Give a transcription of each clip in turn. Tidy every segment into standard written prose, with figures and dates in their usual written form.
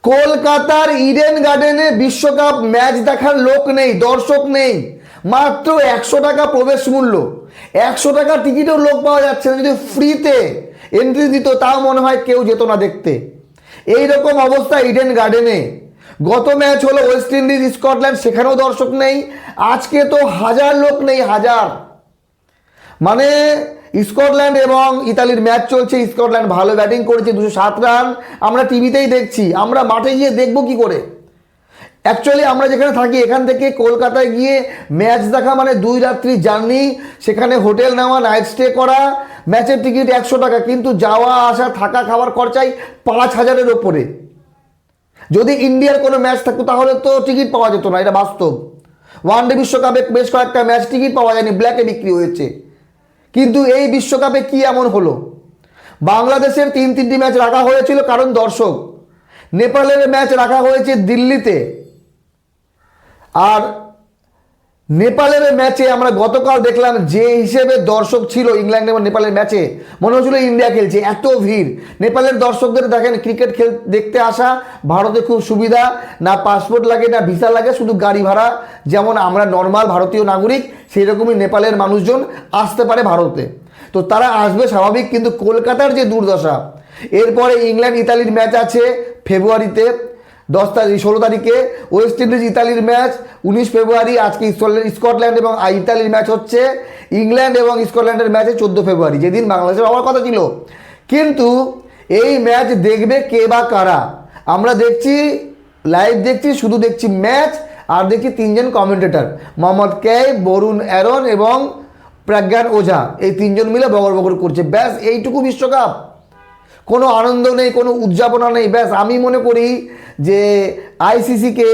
কলকাতার ইডেন গার্ডেনে বিশ্বকাপ ম্যাচ দেখার লোক নেই, দর্শক নেই। মাত্র 100 টাকা প্রবেশ মূল্য, 100 টাকা টিকিটেও লোক পাওয়া যাচ্ছে না। যদি ফ্রিতে এন্ট্রি দিত তাও মনে হয় কেউ যেত না দেখতে। এইরকম অবস্থা ইডেন গার্ডেনে। গত ম্যাচ হলো ওয়েস্ট ইন্ডিজ স্কটল্যান্ড, সেখানেও দর্শক নেই। আজকে তো 1000 লোক নেই, 1000। মানে স্কটল্যান্ড এবং ইতালির ম্যাচ চলছে, স্কটল্যান্ড ভালো ব্যাটিং করেছে, 207 রান। আমরা টিভিতেই দেখছি, আমরা মাঠে গিয়ে দেখবো কি করে? অ্যাকচুয়ালি আমরা যেখানে থাকি এখান থেকে কলকাতায় গিয়ে ম্যাচ দেখা মানে 2 রাত্রি জার্নি, সেখানে হোটেল নেওয়া, নাইট স্টে করা। ম্যাচের টিকিট 100 টাকা, কিন্তু যাওয়া আসা থাকা খাওয়ার খরচাই 5000-এর ওপরে। যদি ইন্ডিয়ার কোনো ম্যাচ থাকতো তাহলে তো টিকিট পাওয়া যেত না, এটা বাস্তব। ওয়ানডে বিশ্বকাপে বেশ কয়েকটা ম্যাচ টিকিট পাওয়া যায়নি, ব্ল্যাকে বিক্রি হয়েছে। কিন্তু এই বিশ্বকাপে কি এমন হলো? বাংলাদেশের 3টি ম্যাচ রাখা হয়েছিল কারণ দর্শক। নেপালের ম্যাচ রাখা হয়েছে দিল্লিতে। আর নেপালের ম্যাচে আমরা গতকাল দেখলাম যে হিসেবে দর্শক ছিল ইংল্যান্ড এবং নেপালের ম্যাচে, মনে হচ্ছিল ইন্ডিয়া খেলছে, এত ভিড়। নেপালের দর্শকদের দেখেন ক্রিকেট দেখতে আসা ভারতে খুব সুবিধা, না পাসপোর্ট লাগে না ভিসা লাগে, শুধু গাড়ি ভাড়া। যেমন আমরা নর্মাল ভারতীয় নাগরিক, সেই রকমই নেপালের মানুষজন আসতে পারে ভারতে। তো তারা আসবে স্বাভাবিক, কিন্তু কলকাতার যে দুর্দশা। এরপরে ইংল্যান্ড ইতালির ম্যাচ আছে ফেব্রুয়ারিতে 16 তারিখে, ওয়েস্ট ইন্ডিজ ইতালির ম্যাচ 19 ফেব্রুয়ারি। আজকে স্কটল্যান্ড এবং ইতালির ম্যাচ হচ্ছে। ইংল্যান্ড এবং স্কটল্যান্ডের ম্যাচে 14 ফেব্রুয়ারি, যেদিন বাংলাদেশের হওয়ার কথা ছিল। কিন্তু এই ম্যাচ দেখবে কে বা কারা? আমরা দেখছি, লাইভ দেখছি, শুধু দেখছি ম্যাচ, আর দেখছি 3জন কমেন্টেটর, মোহাম্মদ কেই, বরুণ অ্যারন এবং প্রজ্ঞান ওঝা। এই 3জন মিলে বগর বগর করছে, ব্যাস এইটুকু বিশ্বকাপ। কোনো আনন্দ নেই, কোনো উদযাপনা নেই, ব্যাস। আমি মনে করি যে আইসিসিকে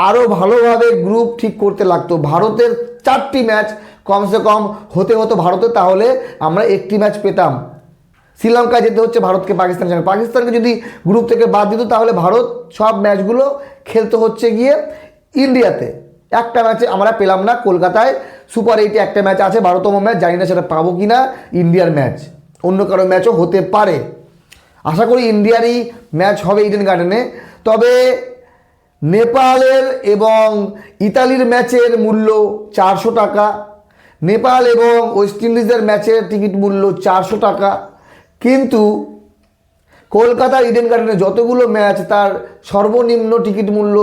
আরও ভালোভাবে গ্রুপ ঠিক করতে লাগতো। ভারতের 4টি ম্যাচ কমসে কম হতে হতো ভারতে, তাহলে আমরা একটি ম্যাচ পেতাম। শ্রীলঙ্কা যেতে হচ্ছে ভারতকে পাকিস্তানের সঙ্গে, পাকিস্তানকে যদি গ্রুপ থেকে বাদ দিত তাহলে ভারত সব ম্যাচগুলো খেলতে হচ্ছে গিয়ে ইন্ডিয়াতে। একটা ম্যাচে আমরা পেলাম না। কলকাতায় সুপার 8-এ একটা ম্যাচ আছে, 12তম ম্যাচ, জানি না সেটা পাবো কি না। ইন্ডিয়ার ম্যাচ, অন্য কারো ম্যাচও হতে পারে। আশা করি ইন্ডিয়ারই ম্যাচ হবে ইডেন গার্ডেনে। তবে নেপালের এবং ইতালির ম্যাচের মূল্য 400 টাকা। নেপাল এবং ওয়েস্ট ইন্ডিজের ম্যাচের টিকিট মূল্য 400 টাকা। কিন্তু কলকাতার ইডেন গার্ডেনে যতগুলো ম্যাচ, তার সর্বনিম্ন টিকিট মূল্য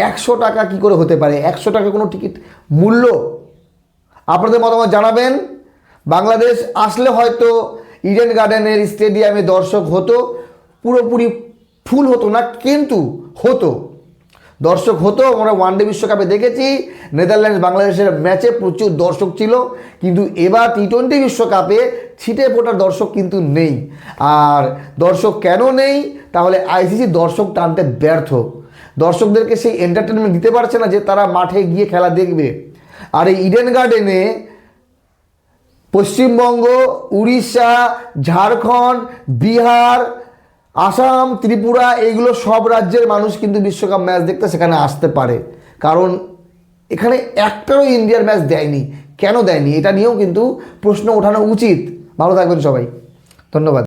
100 টাকা। কী করে হতে পারে 100 টাকা কোনো টিকিট মূল্য? আপনাদের মতামত জানাবেন। বাংলাদেশ আসলে হয়তো ইডেন গার্ডেনের স্টেডিয়ামে দর্শক হতো, পুরোপুরি ফুল হতো না, কিন্তু হতো, দর্শক হতো। আমরা ওয়ানডে বিশ্বকাপে দেখেছি নেদারল্যান্ডস বাংলাদেশের ম্যাচে প্রচুর দর্শক ছিল, কিন্তু এবার টি20 বিশ্বকাপে ছিটে ফোটার দর্শক কিন্তু নেই। আর দর্শক কেন নেই? তাহলে আইসিসি দর্শক টানতে ব্যর্থ, দর্শকদেরকে সেই এন্টারটেনমেন্ট দিতে পারছে না যে তারা মাঠে গিয়ে খেলা দেখবে। আর এই ইডেন গার্ডেনে পশ্চিমবঙ্গ, উড়িষ্যা, ঝাড়খণ্ড, বিহার, আসাম, ত্রিপুরা, এইগুলো সব রাজ্যের মানুষ কিন্তু বিশ্বকাপ ম্যাচ দেখতে সেখানে আসতে পারে। কারণ এখানে একটাও ইন্ডিয়ার ম্যাচ দেয়নি। কেন দেয়নি এটা নিয়েও কিন্তু প্রশ্ন ওঠানো উচিত। ভালো থাকবেন সবাই, ধন্যবাদ।